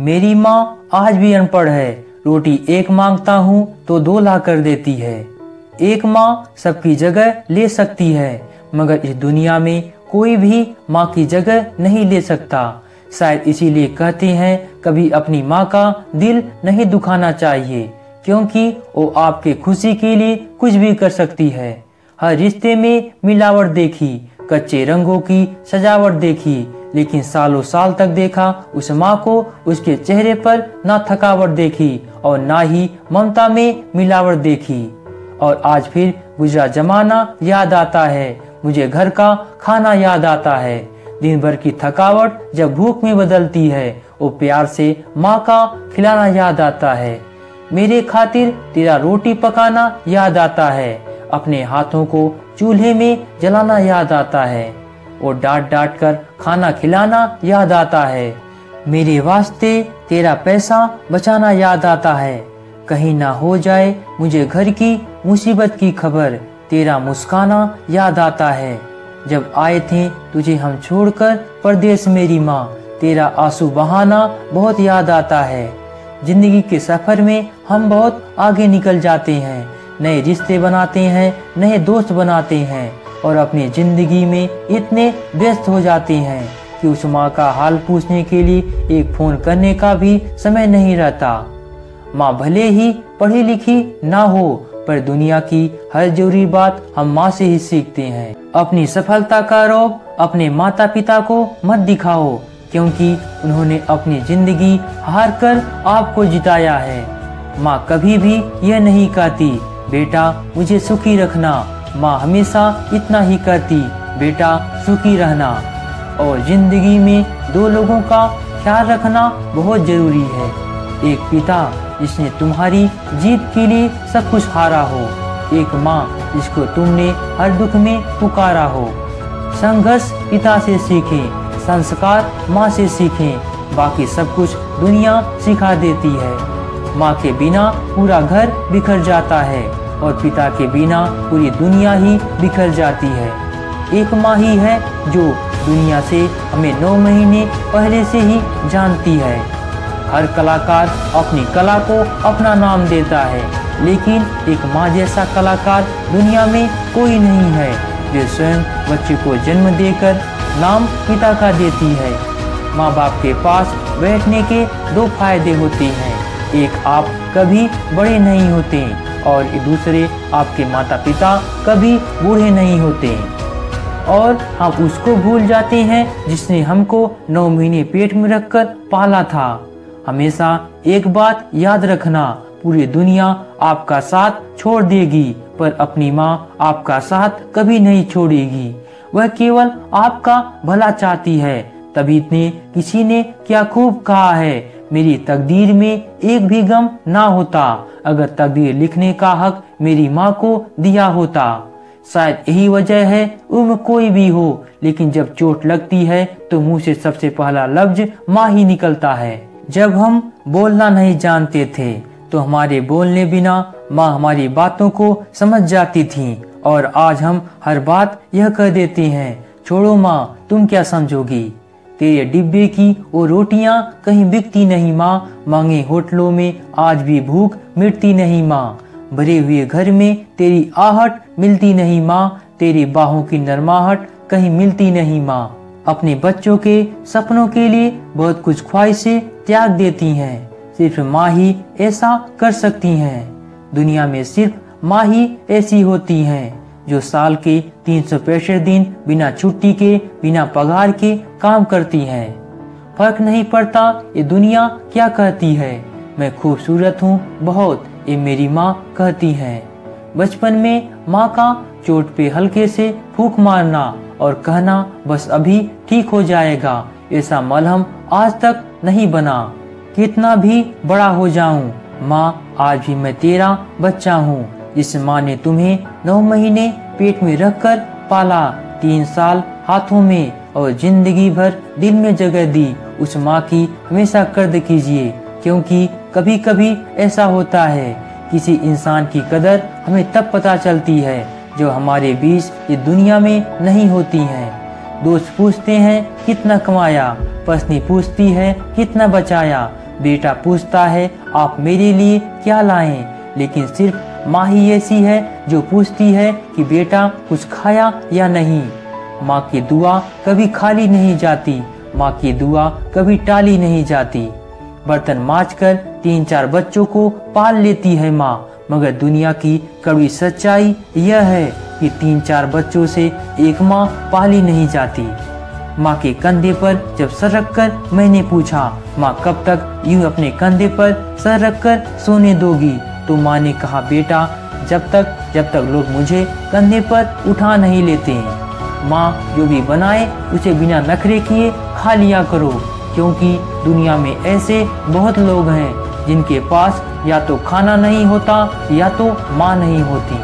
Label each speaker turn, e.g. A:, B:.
A: मेरी माँ आज भी अनपढ़ है। रोटी एक मांगता हूँ तो दो ला कर देती है। एक माँ सबकी जगह ले सकती है, मगर इस दुनिया में कोई भी माँ की जगह नहीं ले सकता। शायद इसीलिए कहते हैं कभी अपनी माँ का दिल नहीं दुखाना चाहिए, क्योंकि वो आपके खुशी के लिए कुछ भी कर सकती है। हर रिश्ते में मिलावट देखी, कच्चे रंगों की सजावट देखी, लेकिन सालों साल तक देखा उस माँ को उसके चेहरे पर ना थकावट देखी और ना ही ममता में मिलावट देखी। और आज फिर गुजरा जमाना याद आता है, मुझे घर का खाना याद आता है। दिन भर की थकावट जब भूख में बदलती है, वो प्यार से माँ का खिलाना याद आता है। मेरे खातिर तेरा रोटी पकाना याद आता है, अपने हाथों को चूल्हे में जलाना याद आता है, और डांट डांट कर खाना खिलाना याद आता है। मेरे वास्ते तेरा पैसा बचाना याद आता है, कहीं ना हो जाए मुझे घर की मुसीबत की खबर। तेरा मुस्काना याद आता है, जब आए थे तुझे हम छोड़कर परदेश मेरी माँ। तेरा आंसू बहाना बहुत याद आता है। जिंदगी के सफर में हम बहुत आगे निकल जाते हैं, नए रिश्ते बनाते हैं, नए दोस्त बनाते हैं, और अपनी जिंदगी में इतने व्यस्त हो जाते हैं कि उस माँ का हाल पूछने के लिए एक फोन करने का भी समय नहीं रहता। माँ भले ही पढ़ी लिखी ना हो, पर दुनिया की हर जरूरी बात हम माँ से ही सीखते हैं। अपनी सफलता का रौब अपने माता पिता को मत दिखाओ, क्योंकि उन्होंने अपनी जिंदगी हार कर आपको जिताया है। माँ कभी भी यह नहीं कहती बेटा मुझे सुखी रखना, माँ हमेशा इतना ही कहती बेटा सुखी रहना। और जिंदगी में दो लोगों का ख्याल रखना बहुत जरूरी है, एक पिता जिसने तुम्हारी जीत के लिए सब कुछ हारा हो, एक माँ जिसको तुमने हर दुख में पुकारा हो। संघर्ष पिता से सीखें, संस्कार माँ से सीखें, बाकी सब कुछ दुनिया सिखा देती है। माँ के बिना पूरा घर बिखर जाता है, और पिता के बिना पूरी दुनिया ही बिखर जाती है। एक माँ ही है जो दुनिया से हमें 9 महीने पहले से ही जानती है। हर कलाकार अपनी कला को अपना नाम देता है, लेकिन एक माँ जैसा कलाकार दुनिया में कोई नहीं है, जो स्वयं बच्चे को जन्म देकर नाम पिता का देती है। माँ बाप के पास बैठने के 2 फायदे होते हैं, एक आप कभी बड़े नहीं होते, और दूसरे आपके माता पिता कभी बूढ़े नहीं होते। और हम उसको भूल जाते हैं जिसने हमको 9 महीने पेट में रखकर पाला था। हमेशा एक बात याद रखना, पूरी दुनिया आपका साथ छोड़ देगी, पर अपनी माँ आपका साथ कभी नहीं छोड़ेगी। वह केवल आपका भला चाहती है। तभी ने किसी ने क्या खूब कहा है, मेरी तकदीर में एक भी गम ना होता, अगर तकदीर लिखने का हक मेरी माँ को दिया होता। शायद यही वजह है उम्र कोई भी हो, लेकिन जब चोट लगती है तो मुंह से सबसे पहला लफ्ज माँ ही निकलता है। जब हम बोलना नहीं जानते थे तो हमारे बोलने बिना माँ हमारी बातों को समझ जाती थी, और आज हम हर बात यह कह देते हैं छोड़ो माँ तुम क्या समझोगी। तेरे डिब्बे की वो रोटियां कहीं बिकती नहीं माँ, मांगे होटलों में आज भी भूख मिटती नहीं माँ। भरे हुए घर में तेरी आहट मिलती नहीं माँ, तेरी बाहों की नरमाहट कहीं मिलती नहीं माँ। अपने बच्चों के सपनों के लिए बहुत कुछ ख्वाहिशें त्याग देती हैं, सिर्फ माँ ही ऐसा कर सकती हैं। दुनिया में सिर्फ माँ ही ऐसी होती हैं जो साल के 365 दिन बिना छुट्टी के, बिना पगार के काम करती हैं। फर्क नहीं पड़ता ये दुनिया क्या कहती है, मैं खूबसूरत हूँ बहुत, ये मेरी माँ कहती है। बचपन में माँ का चोट पे हल्के से फूंक मारना और कहना बस अभी ठीक हो जाएगा, ऐसा मलहम आज तक नहीं बना। कितना भी बड़ा हो जाऊं माँ, आज भी मैं तेरा बच्चा हूँ, जिस माँ ने तुम्हें 9 महीने पेट में रखकर पाला, 3 साल हाथों में और जिंदगी भर दिल में जगह दी। उस माँ की हमेशा कद्र कीजिए, क्योंकि कभी कभी ऐसा होता है किसी इंसान की कदर हमें तब पता चलती है जो हमारे बीच इस दुनिया में नहीं होती है। दोस्त पूछते हैं कितना कमाया, पत्नी पूछती है कितना बचाया, बेटा पूछता है आप मेरे लिए क्या लाएं। लेकिन सिर्फ माँ ही ऐसी है जो पूछती है कि बेटा कुछ खाया या नहीं। माँ की दुआ कभी खाली नहीं जाती, माँ की दुआ कभी टाली नहीं जाती। बर्तन मांजकर 3-4 बच्चों को पाल लेती है माँ, मगर दुनिया की कड़वी सच्चाई यह है कि 3-4 बच्चों से एक माँ पाली नहीं जाती। माँ के कंधे पर जब सर रखकर मैंने पूछा, माँ कब तक यूं अपने कंधे पर सर रखकर सोने दोगी, तो माँ ने कहा बेटा जब तक लोग मुझे कंधे पर उठा नहीं लेते हैं। माँ जो भी बनाए उसे बिना नखरे किए खा लिया करो, क्योंकि दुनिया में ऐसे बहुत लोग हैं जिनके पास या तो खाना नहीं होता या तो माँ नहीं होती।